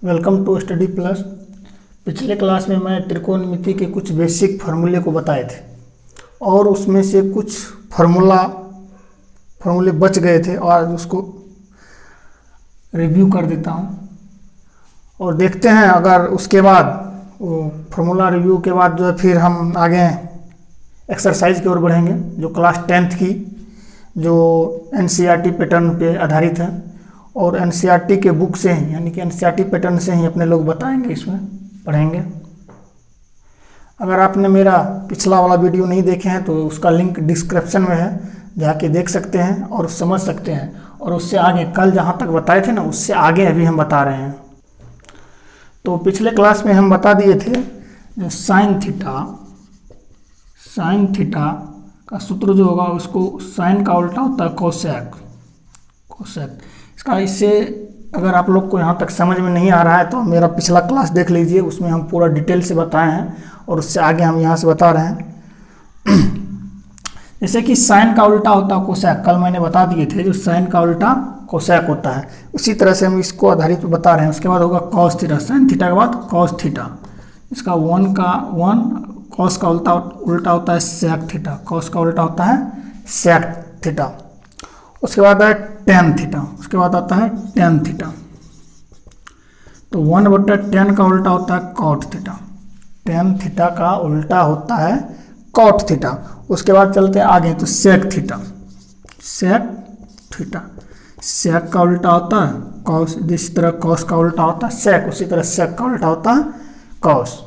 Welcome to study plus. पिछले class में मैं त्रिकोणमिति के कुछ बेसिक फार्मूले को बताए थे और उसमें से कुछ फार्मूले बच गए थे और आज उसको रिव्यू कर देता हूँ और देखते हैं अगर उसके बाद वो फार्मूला रिव्यू के बाद जो है फिर हम आगे एक्सरसाइज की ओर बढ़ेंगे जो क्लास 10th की जो एनसीईआरटी पैटर्न पे आधारित है और एनसीईआरटी के बुक से ही यानी कि एनसीईआरटी पैटर्न से ही अपने लोग बताएंगे, इसमें पढ़ेंगे। अगर आपने मेरा पिछला वाला वीडियो नहीं देखे हैं तो उसका लिंक डिस्क्रिप्शन में है, जाके देख सकते हैं और समझ सकते हैं। और उससे आगे कल जहाँ तक बताए थे ना उससे आगे अभी हम बता रहे हैं। तो पिछले क्लास में हम बता दिए थे जो साइन थीटा का सूत्र जो होगा उसको साइन का उल्टा होता है कोसेक। इससे अगर आप लोग को यहाँ तक समझ में नहीं आ रहा है तो मेरा पिछला क्लास देख लीजिए, उसमें हम पूरा डिटेल से बताए हैं और उससे आगे हम यहाँ से बता रहे हैं। जैसे कि साइन का उल्टा होता है कोसेक, कल मैंने बता दिए थे जो साइन का उल्टा कोसेक होता है, उसी तरह से हम इसको आधारित पर बता रहे हैं। उसके बाद होगा कॉस थीटा, साइन थीटा के बाद कॉस थीटा, इसका वन कॉस का उल्टा होता है सेक थीटा, कॉस का उल्टा होता है सेक थीटा। उसके बाद है टेन थीटा, उसके बाद आता है टेन थीटा। तो 1/10 का उल्टा होता है कॉट थीटा, टेन थीटा का उल्टा होता है कॉट थीटा। उसके बाद चलते हैं आगे तो सेक थीटा, सेक का उल्टा होता है कॉस, जिस तरह कॉस का उल्टा होता है सेक उसी तरह सेक का उल्टा होता है कॉस।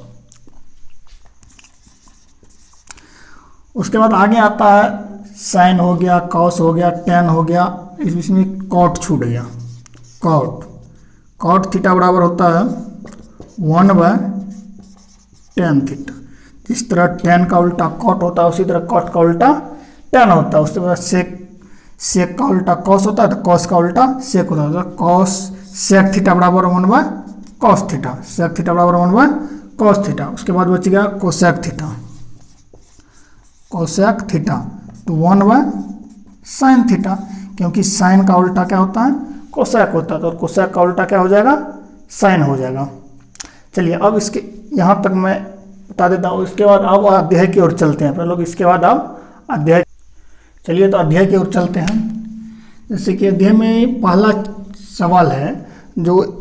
उसके बाद आगे आता है साइन हो गया, कॉस हो गया, टेन हो गया, इसमें कॉट छूट गया। कॉट थीटा बराबर होता है 1/10 थीटा। जिस तरह टेन का उल्टा कॉट होता है उसी तरह कॉट का उल्टा टेन होता है। उसके बाद सेक का उल्टा कॉस होता है तो कॉस का उल्टा सेक होता है। तो कॉस सेक थीटा बराबर 1/कॉस थीटा, सेक थीटा बराबर 1/कॉस थीटा। उसके बाद बच गया कोसेक थीटा तो 1/साइन थीटा, क्योंकि साइन का उल्टा क्या होता है कोसेक होता है, तो कोसेक का उल्टा क्या हो जाएगा साइन हो जाएगा। चलिए अब इसके यहाँ तक मैं बता देता हूँ। इसके बाद अब अध्याय की ओर चलते हैं लोग। इसके बाद अब अध्याय, चलिए तो अध्याय की ओर चलते हैं। जैसे कि अध्याय में पहला सवाल है जो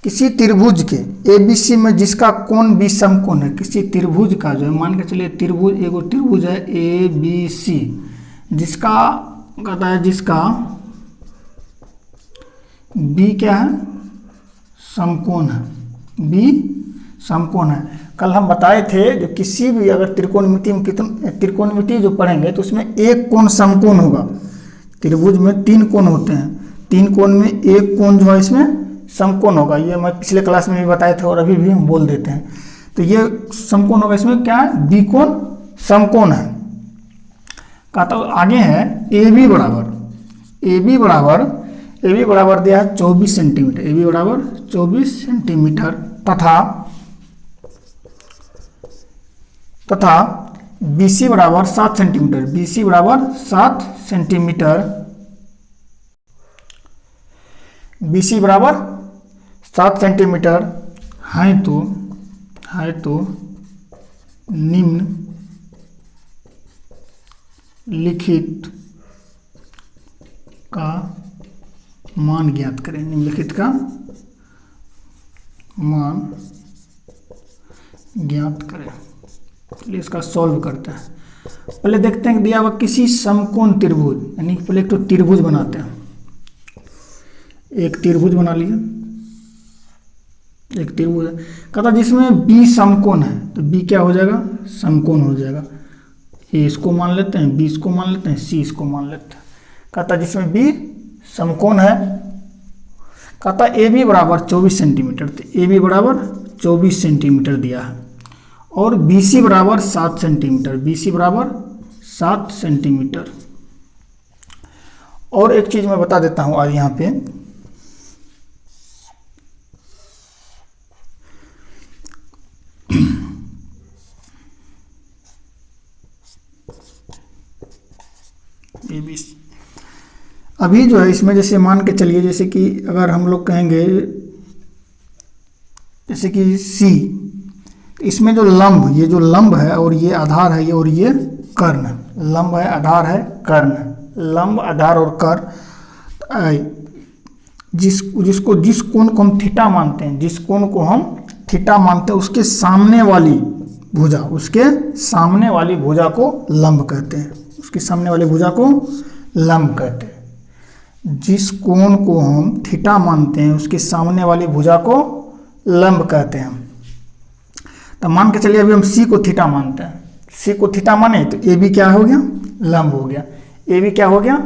किसी त्रिभुज के ABC में जिसका कोण भी समकोण है, किसी त्रिभुज का जो है मान के चलिए त्रिभुज, एगो त्रिभुज है ABC जिसका कहता है जिसका B क्या है समकोण है, B समकोण है। कल हम बताए थे जो किसी भी अगर त्रिकोणमिति जो पढ़ेंगे तो उसमें एक कोण समकोण होगा। त्रिभुज में 3 कोण होते हैं, 3 कोण में एक कोण जो है इसमें समकोण होगा। ये मैं पिछले क्लास में भी बताए थे और अभी भी हम बोल देते हैं। तो ये समकोण होगा, इसमें क्या है बी कोण समकोण है। कहता आगे है ए बी बराबर दिया है 24 सेंटीमीटर, ए बी बराबर 24 सेंटीमीटर तथा BC बराबर 7 सेंटीमीटर, BC बराबर 7 सेंटीमीटर, BC बराबर 7 सेंटीमीटर है तो निम्न लिखित का मान ज्ञात करें। निम्नलिखित का मान ज्ञात करें। चलिए इसका सॉल्व करते हैं। पहले देखते हैं दिया हुआ किसी समकोण त्रिभुज, यानी पहले एक तो त्रिभुज बनाते हैं। एक त्रिभुज बना लिया, एक त्रिभुज है कहता जिसमें B समकोण है तो B क्या हो जाएगा समकोण हो जाएगा। A इसको मान लेते हैं, B इसको मान लेते हैं, C इसको मान लेते हैं। कहता जिसमें B समकोण है, कहता AB बराबर 24 सेंटीमीटर, तो AB बराबर 24 सेंटीमीटर दिया है और BC बराबर 7 सेंटीमीटर, BC बराबर 7 सेंटीमीटर। और एक चीज़ मैं बता देता हूँ आज यहाँ पे, अभी जो है इसमें जैसे मान के चलिए जैसे कि अगर हम लोग कहेंगे जैसे कि सी, इसमें जो लंब, ये जो लंब है और ये आधार है, ये और ये कर्ण, लंब है आधार है कर्ण, लंब आधार और कर्ण, जिस कोण को हम थीटा मानते हैं, जिस कोण को हम थीटा मानते हैं उसके सामने वाली भुजा, उसके सामने वाली भुजा को लंब कहते हैं, उसके सामने वाली भुजा को लंब कहते हैं। जिस कोण को हम थीटा मानते हैं उसके सामने वाली भुजा को लंब कहते हैं। तो मान के चलिए अभी हम सी को थीटा मानते हैं, सी को थीटा माने तो ए बी क्या हो गया, लंब हो गया, ए बी क्या हो गया,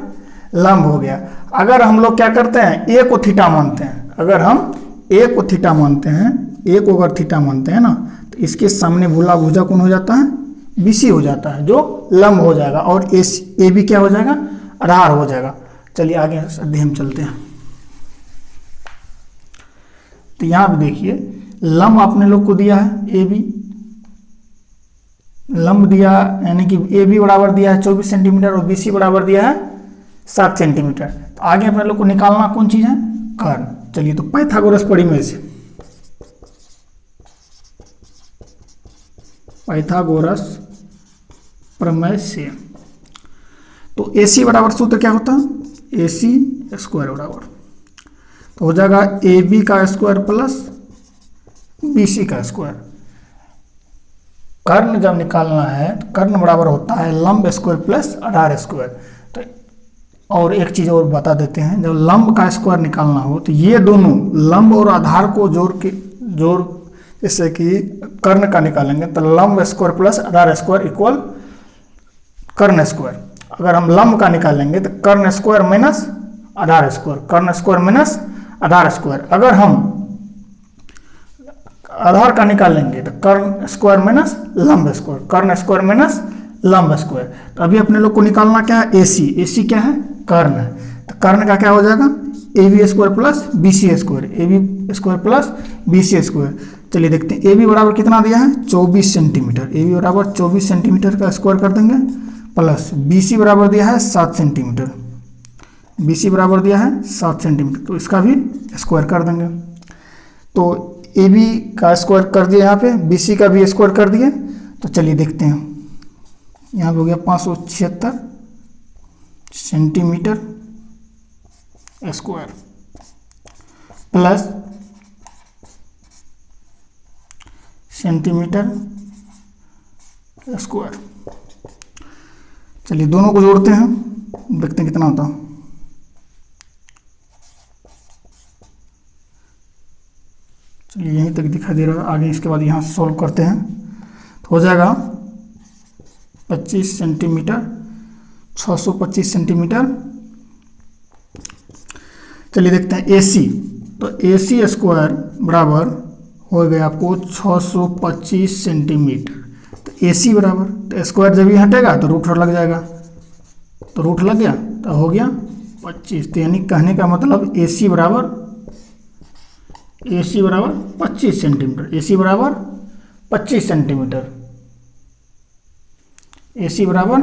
लंब हो गया। अगर हम लोग क्या करते हैं, ए को थीटा मानते हैं, अगर हम ए को थीटा मानते हैं, ए को अगर थीटा मानते हैं ना, तो इसके सामने भुजा कौन हो जाता है, बीसी हो जाता है, जो लंब हो जाएगा, और ए बी क्या हो जाएगा, आधार हो जाएगा। चलिए आगे अध्याय में चलते हैं। तो यहाँ पे देखिए लंब आपने लोग को दिया है ए बी, लंब दिया यानी कि ए बी बराबर दिया है 24 सेंटीमीटर और बी सी बराबर दिया है 7 सेंटीमीटर। तो आगे अपने लोग को निकालना कौन चीज है, कर्ण। चलिए तो पाइथागोरस प्रमेय से, पाइथागोरस प्रमेय से तो ए सी बराबर सूत्र क्या होता है, ए सी स्क्वायर बराबर, तो हो जाएगा ए बी का स्क्वायर प्लस बी सी का स्क्वायर। कर्ण जब निकालना है तो कर्ण बराबर होता है लंब स्क्वायर प्लस आधार स्क्वायर। तो और एक चीज और बता देते हैं, जब लंब का स्क्वायर निकालना हो तो ये दोनों लंब और आधार को जोड़ जैसे कि कर्ण का निकालेंगे तो लंब स्क्वायर प्लस आधार स्क्वायर इक्वल कर्ण स्क्वायर। अगर हम लंब का निकालेंगे तो कर्ण स्क्वायर माइनस आधार स्क्वायर, कर्ण स्क्वायर माइनस आधार स्क्वायर। अगर हम आधार का निकालेंगे तो कर्ण स्क्वायर माइनस लंब स्क्वायर, कर्ण स्क्वायर माइनस लंब स्क्वायर। तो अभी अपने लोग को निकालना क्या है, ए सी, ए सी क्या है, कर्ण है। तो कर्ण का क्या हो जाएगा, A B square plus B C square, A B square plus B C square. चलिए देखते हैं ए बी बराबर कितना दिया है, 24 सेंटीमीटर, ए बी बराबर 24 सेंटीमीटर का स्क्वायर कर देंगे, प्लस बी सी बराबर दिया है 7 सेंटीमीटर, बी सी बराबर दिया है 7 सेंटीमीटर, तो इसका भी स्क्वायर कर देंगे। तो ए बी का स्क्वायर कर दिया यहाँ पे, बी सी का भी स्क्वायर कर दिए। तो चलिए देखते हैं, यहाँ पे हो गया 576 centimetre square plus centimetre square. चलिए दोनों को जोड़ते हैं, देखते हैं कितना होता है। चलिए यहीं तक दिखाई दे रहा है, आगे इसके बाद यहाँ सॉल्व करते हैं तो हो जाएगा 25 सेंटीमीटर, 625 सेंटीमीटर। चलिए देखते हैं AC, तो AC स्क्वायर बराबर हो गया आपको 625 सेंटीमीटर। तो AC बराबर, तो स्क्वायर जब ये हटेगा तो रूट लग जाएगा, तो रूट लग गया तो हो गया 25। तो यानी कहने का मतलब AC बराबर 25 सेंटीमीटर, AC बराबर 25 सेंटीमीटर, AC बराबर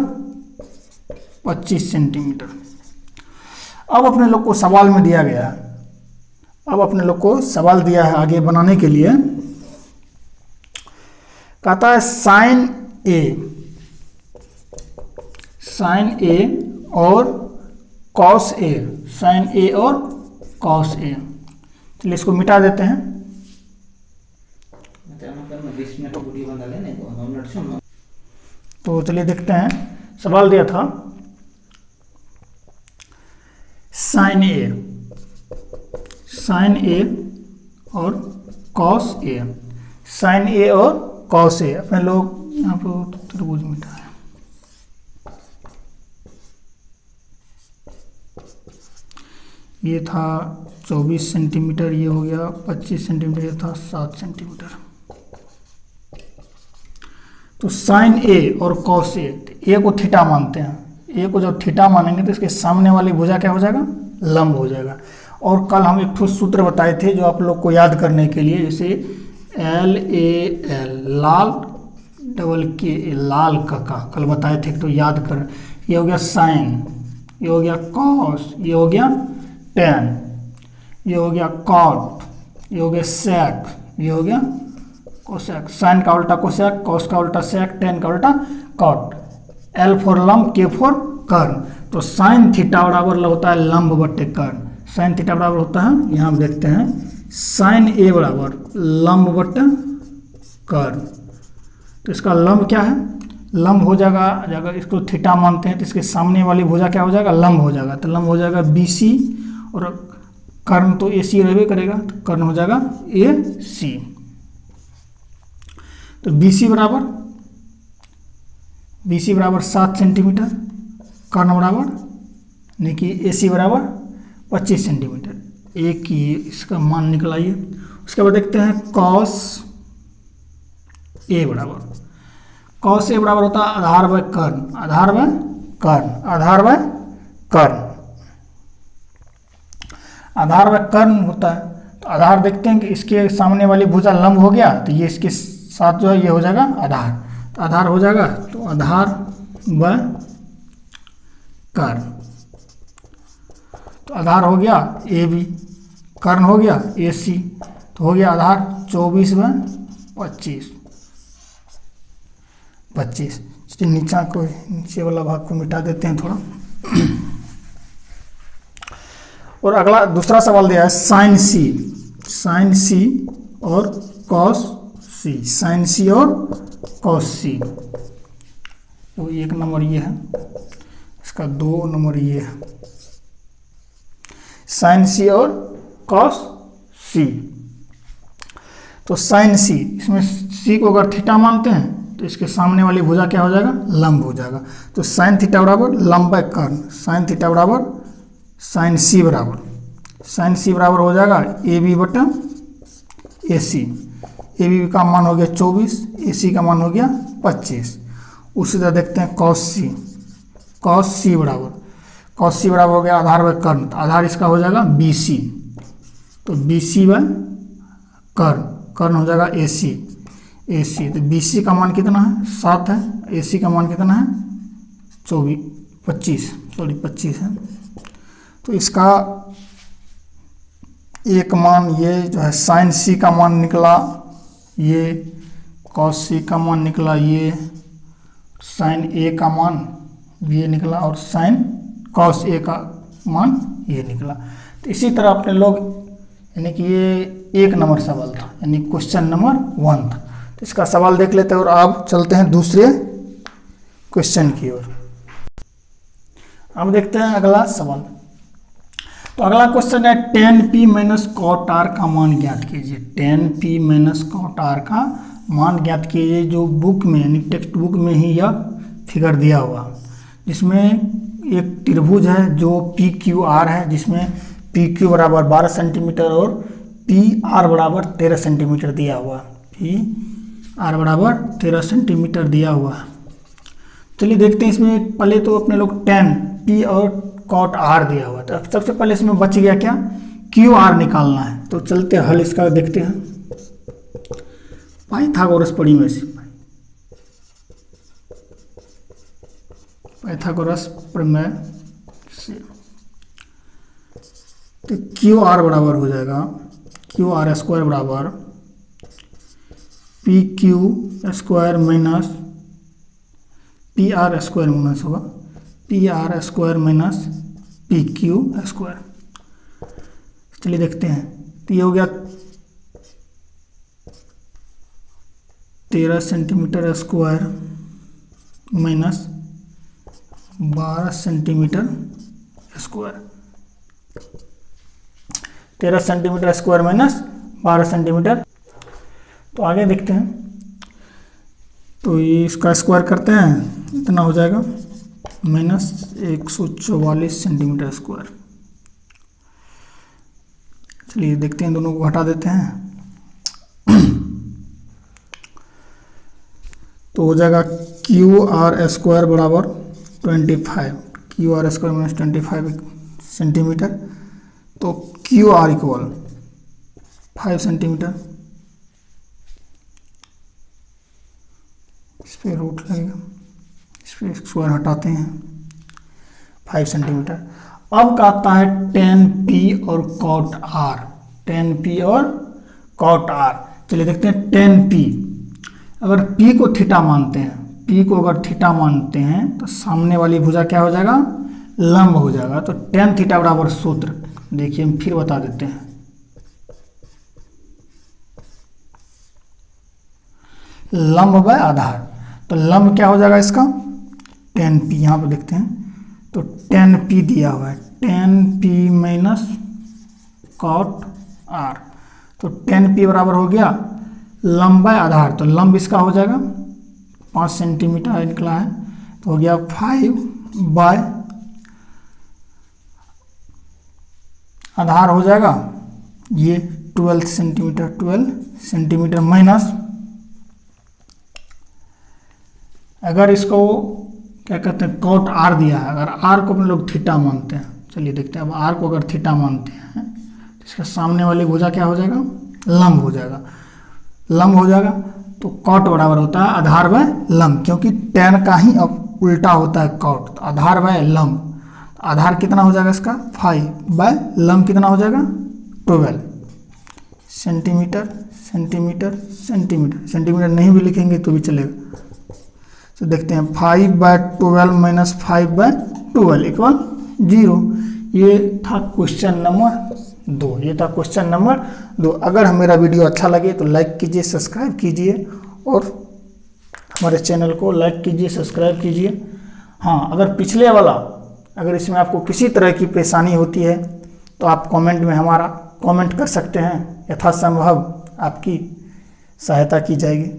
25 सेंटीमीटर। अब अपने लोग को सवाल में दिया गया है, अब अपने लोग को सवाल दिया है आगे बनाने के लिए, कहता है साइन ए और कॉस ए, साइन ए और कॉस ए। चलिए इसको मिटा देते हैं। तो चलिए देखते हैं, सवाल दिया था साइन ए और कॉस ए, साइन ए और कॉस ए। अपने लोग यहाँ पर त्रिभुज मिटा है, ये था 24 सेंटीमीटर, ये हो गया 25 सेंटीमीटर, ये था 7 सेंटीमीटर। तो साइन ए और कॉस ए को थीटा मानते हैं, ए को जब थीटा मानेंगे तो इसके सामने वाली भुजा क्या हो जाएगा, लंब हो जाएगा। और कल हम एक सूत्र बताए थे जो आप लोग को याद करने के लिए, जैसे LAL, लाल डबल के लाल का कल बताए थे, तो याद कर। ये हो गया साइन, ये हो गया कॉस, ये हो गया टेन, ये हो गया कॉट, ये हो गया सेक, ये हो गया कोसेक, साइन का उल्टा कोसेक, कॉस का उल्टा सेक, टेन का उल्टा कॉट, एल फॉर लंब, के फॉर कर्ण। तो साइन थीटा बराबर होता है लंब बटे कर्ण। साइन थीटा बराबर होता है, यहाँ देखते हैं, साइन ए बराबर लंब बटे कर्ण। तो इसका लंब क्या है, लंब हो जाएगा, अगर इसको थीटा मानते हैं तो इसके सामने वाली भुजा क्या हो जाएगा, लंब हो जाएगा। तो लंब हो जाएगा बी सी, और कर्ण तो ए सी रहबे करेगा, तो कर्ण हो जाएगा ए सी। तो बी सी बराबर 7 सेंटीमीटर, कर्ण बराबर यानी कि ए सी बराबर 25 सेंटीमीटर। एक ही इसका मान निकलाइए। उसके बाद देखते हैं कॉस ए बराबर, कॉस ए बराबर होता है आधार बाय कर्ण, आधार बाय कर्ण, आधार बाय कर्ण, आधार बाय कर्ण होता है। तो आधार देखते हैं कि इसके सामने वाली भुजा लंब हो गया, तो ये इसके साथ जो है ये हो जाएगा आधार। तो आधार हो जाएगा, तो आधार बाय कर्ण, तो आधार हो गया ए बी, कर्ण हो गया ए सी, तो हो गया आधार 24 बाय 25। चलिए नीचे वाला भाग को मिटा देते हैं थोड़ा। और अगला दूसरा सवाल दिया है साइन सी, साइन सी और कॉस सी, साइन सी और कॉस सी। तो 1 नंबर ये है, इसका 2 नंबर ये है, साइन सी और कॉस सी। तो साइन सी, इसमें सी को अगर थीटा मानते हैं तो इसके सामने वाली भुजा क्या हो जाएगा, लंब हो जाएगा। तो साइन थीटा बराबर लंब बाय कर्ण, साइन थीटा बराबर साइन सी बराबर, साइन सी बराबर हो जाएगा ए बी बटा ए सी। ए बी का मान हो गया 24, ए सी का मान हो गया 25। उसी तरह देखते हैं कॉस सी, कॉस सी बराबर, कॉस सी बराबर हो गया आधार बाय कर्ण, तो आधार इसका हो जाएगा बी सी। तो बी सी बाय कर्ण, कर्ण हो जाएगा ए सी, ए सी। तो बी सी का मान कितना है, 7 है, ए सी का मान कितना है 25 है। तो इसका एक मान ये जो है साइन सी का मान निकला, ये कॉस सी का मान निकला, ये साइन ए का मान ये निकला, और साइन कॉस ए का मान ये निकला। तो इसी तरह अपने लोग, यानी कि ये 1 नंबर सवाल था, यानी क्वेश्चन नंबर 1 था। तो इसका सवाल देख लेते हैं और अब चलते हैं दूसरे क्वेश्चन की ओर। अब देखते हैं अगला सवाल। तो अगला क्वेश्चन है 10p माइनस कॉट आर का मान ज्ञात कीजिए। 10p माइनस कॉट आर का मान ज्ञात कीजिए, जो बुक में यानी टेक्स्ट बुक में ही यह फिगर दिया हुआ, जिसमें एक त्रिभुज है जो पी क्यू आर है, जिसमें पी क्यू बराबर 12 सेंटीमीटर और पी आर बराबर 13 सेंटीमीटर दिया हुआ, पी आर बराबर 13 सेंटीमीटर दिया हुआ है। चलिए देखते हैं, इसमें पहले तो अपने लोग 10p और कॉट आर दिया हुआ था। सबसे पहले इसमें बच गया क्या, क्यू आर निकालना है। तो चलते हल इसका देखते हैं, पाइथागोरस परिमेय से, पाइथागोरस प्रमेय से। तो क्यू आर बराबर हो जाएगा, क्यू आर स्क्वायर बराबर P Q square minus P R square minus होगा P R square minus P Q square. चलिए देखते हैं, तो ये हो गया 13 centimetre square minus 12 centimetre square, 13 centimetre square minus 12 centimetre. तो आगे देखते हैं, तो ये इसका स्क्वायर करते हैं, इतना हो जाएगा माइनस 144 सेंटीमीटर स्क्वायर। चलिए देखते हैं, दोनों को हटा देते हैं। तो हो जाएगा क्यू आर स्क्वायर बराबर 25, Q R square minus 25 centimetre. तो क्यू आर इक्वल 5 सेंटीमीटर, इस पर रूट लगेगा, इस पर स्क्वायर हटाते हैं, 5 सेंटीमीटर। अब कहता है 10p और कॉट आर, 10p और कॉट आर। चलिए देखते हैं टेन पी। अगर पी को थीटा मानते हैं, पी को अगर थीटा मानते हैं तो सामने वाली भुजा क्या हो जाएगा, लंब हो जाएगा। तो टेन थीटा बराबर सूत्र देखिए हम फिर बता देते हैं, लंब बाय आधार। तो लंब क्या हो जाएगा इसका, टेन पी। यहाँ पे देखते हैं तो टेन पी दिया हुआ है, tan P minus cot R. तो टेन पी बराबर हो गया लंब बाय आधार। तो लंब इसका हो जाएगा 5 सेंटीमीटर निकला है, तो हो गया 5 बाय आधार हो जाएगा ये 12 सेंटीमीटर माइनस, अगर इसको क्या कहते हैं कॉट आर दिया है, अगर आर को अपन लोग थीटा मानते हैं, चलिए देखते हैं। अब आर को अगर थीटा मानते हैं तो इसका सामने वाली भुजा क्या हो जाएगा, लंब हो जाएगा। लंब हो जाएगा तो कॉट बराबर होता है आधार बाय लंब, क्योंकि टेन का ही अब उल्टा होता है कॉट। तो आधार बाय लंब, आधार कितना हो जाएगा इसका 5 बाय लंब कितना हो जाएगा 12 सेंटीमीटर। सेंटीमीटर नहीं भी लिखेंगे तो भी चलेगा। तो देखते हैं 5 बाय 12 माइनस 5 बाय 12 इक्वल 0। ये था क्वेश्चन नंबर 2, ये था क्वेश्चन नंबर 2। अगर मेरा वीडियो अच्छा लगे तो लाइक कीजिए, सब्सक्राइब कीजिए और हमारे चैनल को लाइक कीजिए, सब्सक्राइब कीजिए। हाँ, अगर पिछले वाला, अगर इसमें आपको किसी तरह की परेशानी होती है तो आप कमेंट में हमारा कमेंट कर सकते हैं, यथासंभव आपकी सहायता की जाएगी।